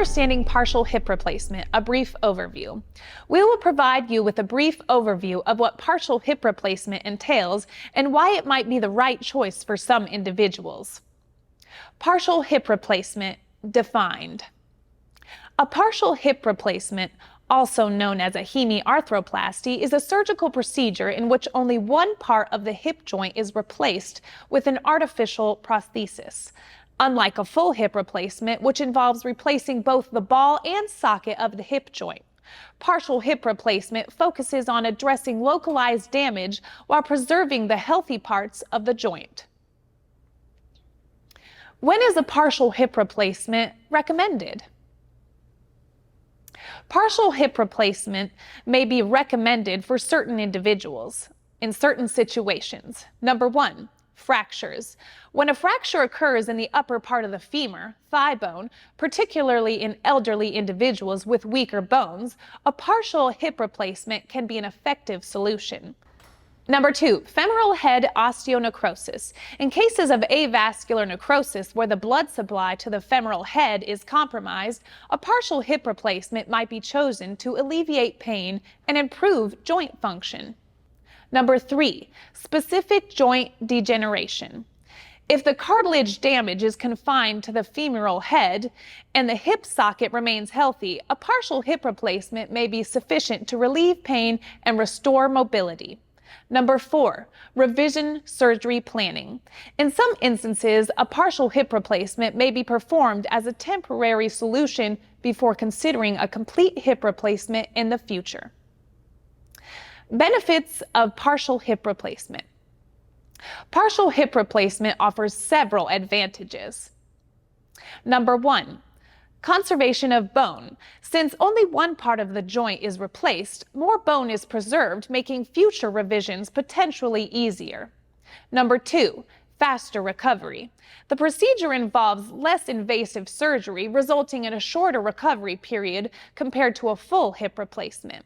Understanding partial hip replacement, a brief overview. We will provide you with a brief overview of what partial hip replacement entails and why it might be the right choice for some individuals. Partial hip replacement defined. A partial hip replacement, also known as a hemiarthroplasty, is a surgical procedure in which only one part of the hip joint is replaced with an artificial prosthesis. Unlike a full hip replacement, which involves replacing both the ball and socket of the hip joint. Partial hip replacement focuses on addressing localized damage while preserving the healthy parts of the joint. When is a partial hip replacement recommended? Partial hip replacement may be recommended for certain individuals in certain situations. Number 1. Fractures. When a fracture occurs in the upper part of the femur, thigh bone, particularly in elderly individuals with weaker bones, a partial hip replacement can be an effective solution. Number 2, femoral head osteonecrosis. In cases of avascular necrosis where the blood supply to the femoral head is compromised, a partial hip replacement might be chosen to alleviate pain and improve joint function. Number 3, specific joint degeneration. If the cartilage damage is confined to the femoral head and the hip socket remains healthy, a partial hip replacement may be sufficient to relieve pain and restore mobility. Number 4, revision surgery planning. In some instances, a partial hip replacement may be performed as a temporary solution before considering a complete hip replacement in the future. Benefits of partial hip replacement. Partial hip replacement offers several advantages. Number 1, conservation of bone. Since only one part of the joint is replaced, more bone is preserved, making future revisions potentially easier. Number 2, faster recovery. The procedure involves less invasive surgery, resulting in a shorter recovery period compared to a full hip replacement.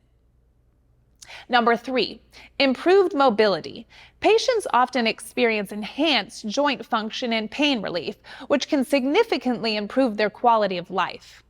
Number 3, improved mobility. Patients often experience enhanced joint function and pain relief, which can significantly improve their quality of life.